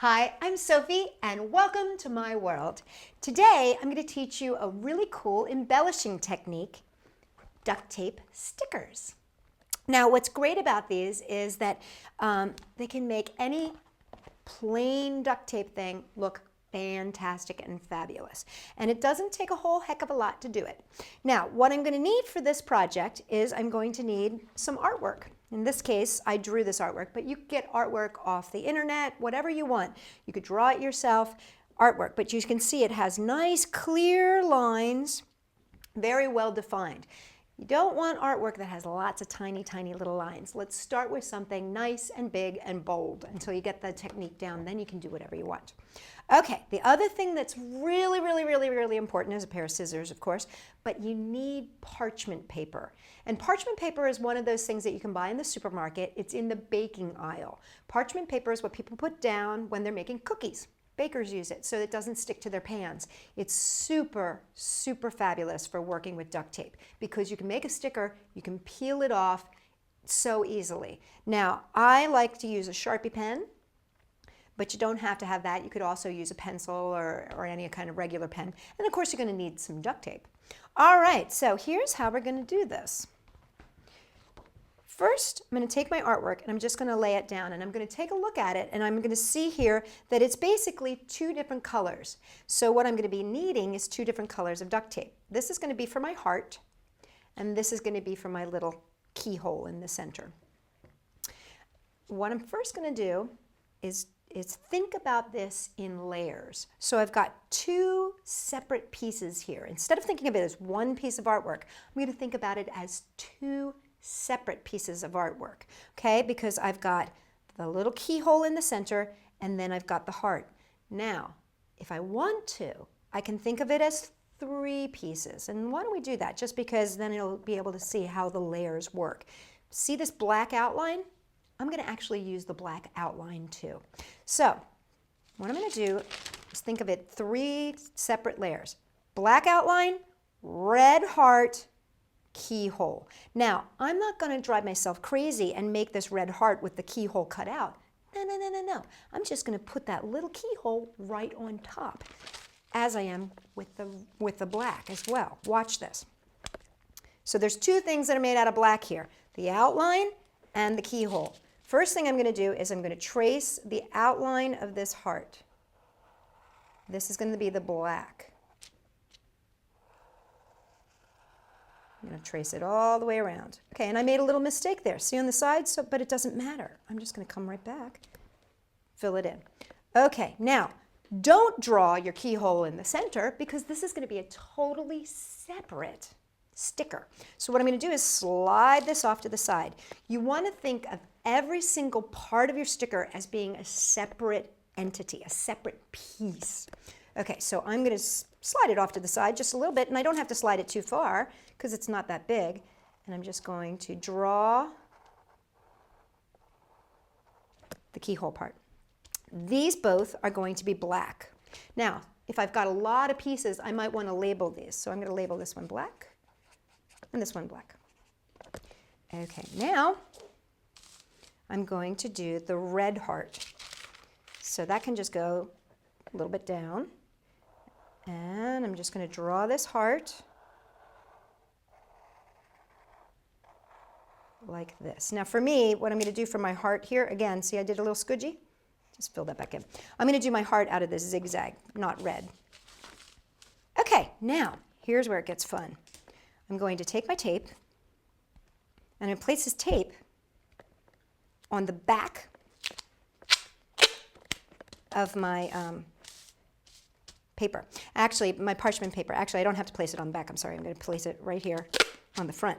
Hi, I'm Sophie and welcome to my world. Today I'm going to teach you a really cool embellishing technique, duct tape stickers. Now what's great about these is that they can make any plain duct tape thing look fantastic and fabulous. And it doesn't take a whole heck of a lot to do it. Now what I'm going to need for this project is I'm going to need some artwork. In this case, I drew this artwork, but you can get artwork off the internet, whatever you want. You could draw it yourself, artwork, but you can see it has nice clear lines, very well defined. You don't want artwork that has lots of tiny, tiny little lines. Let's start with something nice and big and bold until you get the technique down. Then you can do whatever you want. Okay, the other thing that's really important is a pair of scissors, of course, but you need parchment paper. And parchment paper is one of those things that you can buy in the supermarket. It's in the baking aisle. Parchment paper is what people put down when they're making cookies. Bakers use it so it doesn't stick to their pans. It's super fabulous for working with duct tape because you can make a sticker, you can peel it off so easily. Now, I like to use a Sharpie pen, but you don't have to have that. You could also use a pencil or any kind of regular pen. And of course, you're going to need some duct tape. All right, so here's how we're going to do this. First, I'm going to take my artwork and I'm just going to lay it down and I'm going to take a look at it and I'm going to see here that it's basically two different colors. So what I'm going to be needing is two different colors of duct tape. This is going to be for my heart and this is going to be for my little keyhole in the center. What I'm first going to do is think about this in layers. So I've got two separate pieces here. Instead of thinking of it as one piece of artwork, I'm going to think about it as two separate pieces of artwork, okay? Because I've got the little keyhole in the center and then I've got the heart. Now, if I want to, I can think of it as three pieces. And why don't we do that? Just because then you'll be able to see how the layers work. See this black outline? I'm going to actually use the black outline too. So what I'm going to do is think of it three separate layers. Black outline, red heart, keyhole. Now, I'm not going to drive myself crazy and make this red heart with the keyhole cut out. No. I'm just going to put that little keyhole right on top, as I am with the black as well. Watch this. So there's two things that are made out of black here, the outline and the keyhole. First thing I'm going to do is I'm going to trace the outline of this heart. This is going to be the black. I'm going to trace it all the way around. Okay, and I made a little mistake there. See on the side? But it doesn't matter. I'm just going to come right back, fill it in. Okay, now, don't draw your keyhole in the center because this is going to be a totally separate sticker. So what I'm going to do is slide this off to the side. You want to think of every single part of your sticker as being a separate entity, a separate piece. Okay, so I'm going to slide it off to the side just a little bit, and I don't have to slide it too far because it's not that big. And I'm just going to draw the keyhole part. These both are going to be black. Now, if I've got a lot of pieces, I might want to label these. So I'm going to label this one black and this one black. Okay, now I'm going to do the red heart. So that can just go a little bit down. And I'm just going to draw this heart like this. Now for me, what I'm going to do for my heart here, again, see I did a little squidgy? Just fill that back in. I'm going to do my heart out of this zigzag, not red. Okay, now here's where it gets fun. I'm going to take my tape and I'm going to place this tape on the back of my paper. Actually, my parchment paper. Actually, I don't have to place it on the back. I'm sorry. I'm going to place it right here on the front.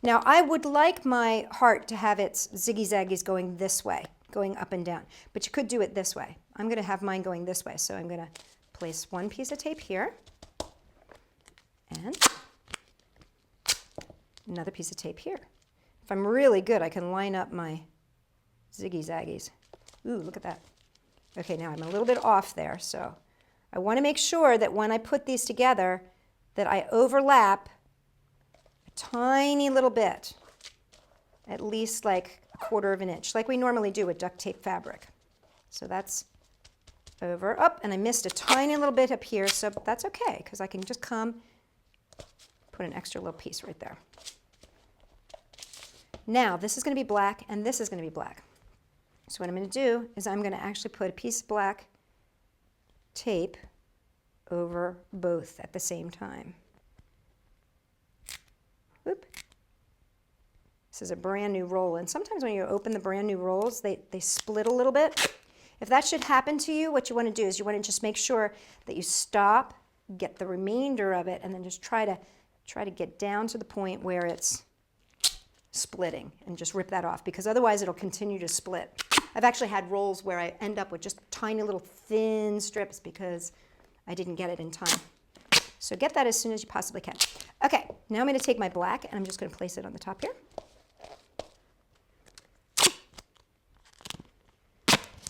Now, I would like my heart to have its ziggy-zaggies going this way, going up and down. But you could do it this way. I'm going to have mine going this way. So I'm going to place one piece of tape here and another piece of tape here. If I'm really good, I can line up my ziggy-zaggies. Ooh, look at that. Okay, now I'm a little bit off there, so I want to make sure that when I put these together that I overlap a tiny little bit, at least like 1/4 of an inch, like we normally do with duct tape fabric. So that's over, up, and I missed a tiny little bit up here, so that's okay, because I can just come, put an extra little piece right there. Now, this is going to be black, and this is going to be black. So what I'm going to do is I'm going to actually put a piece of black tape over both at the same time. Whoop. This is a brand new roll, and sometimes when you open the brand new rolls, they split a little bit. If that should happen to you, what you want to do is you want to just make sure that you stop, get the remainder of it, and then just try to get down to the point where it's splitting, and just rip that off, because otherwise it'll continue to split. I've actually had rolls where I end up with just tiny little thin strips because I didn't get it in time. So get that as soon as you possibly can. Okay, now I'm going to take my black and I'm just going to place it on the top here.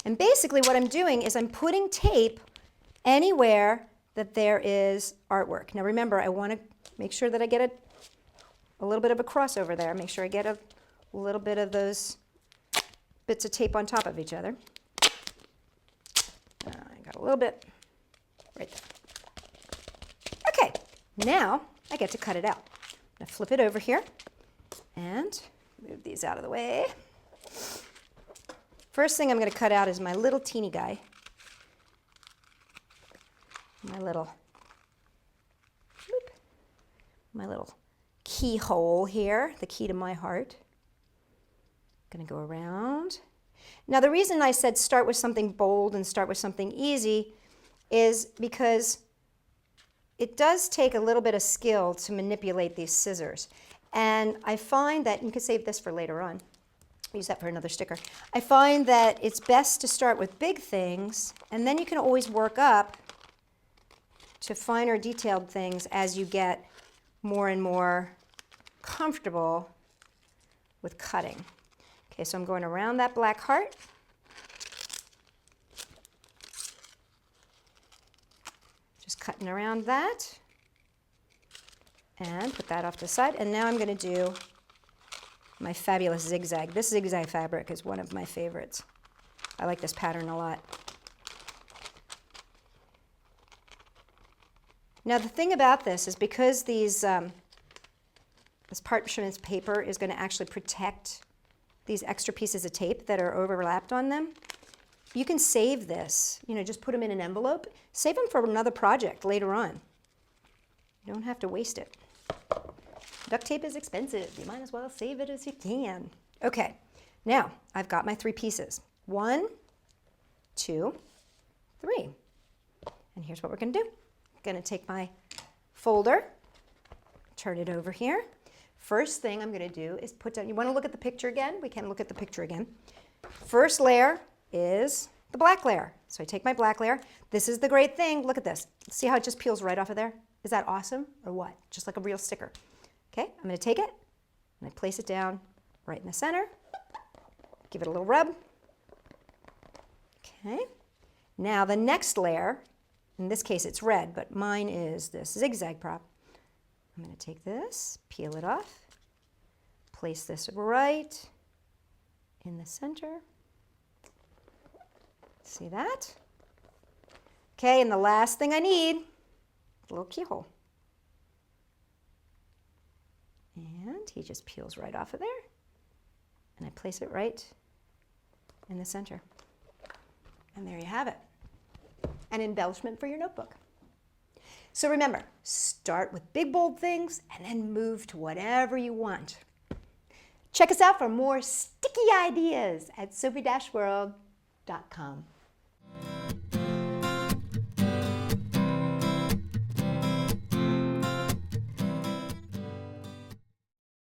And basically what I'm doing is I'm putting tape anywhere that there is artwork. Now remember, I want to make sure that I get a little bit of a crossover there. Make sure I get a little bit of those bits of tape on top of each other. I got a little bit right there. Okay, now I get to cut it out. I'm going to flip it over here and move these out of the way. First thing I'm going to cut out is my little teeny guy. My little keyhole here, the key to my heart. I'm going to go around. Now the reason I said start with something bold and start with something easy is because it does take a little bit of skill to manipulate these scissors. And I find that, you can save this for later on, use that for another sticker. I find that it's best to start with big things, and then you can always work up to finer detailed things as you get more and more comfortable with cutting. Okay, so I'm going around that black heart. Just cutting around that. And put that off to the side. And now I'm going to do my fabulous zigzag. This zigzag fabric is one of my favorites. I like this pattern a lot. Now the thing about this is because this parchment paper is going to actually protect these extra pieces of tape that are overlapped on them, you can save this. You know, just put them in an envelope. Save them for another project later on. You don't have to waste it. Duct tape is expensive. You might as well save it as you can. Okay, now I've got my 3 pieces. 1, 2, 3. And here's what we're going to do. I'm going to take my folder, turn it over here. First thing I'm going to do is put down, you want to look at the picture again? We can look at the picture again. First layer is the black layer. So I take my black layer. This is the great thing. Look at this. See how it just peels right off of there? Is that awesome or what? Just like a real sticker. Okay, I'm going to take it and I place it down right in the center. Give it a little rub. Okay, now the next layer, in this case it's red, but mine is this zigzag prop. I'm going to take this, peel it off, place this right in the center. See that? Okay, and the last thing I need, a little keyhole. And he just peels right off of there. And I place it right in the center. And there you have it. An embellishment for your notebook. So remember, start with big, bold things and then move to whatever you want. Check us out for more sticky ideas at sophie-world.com.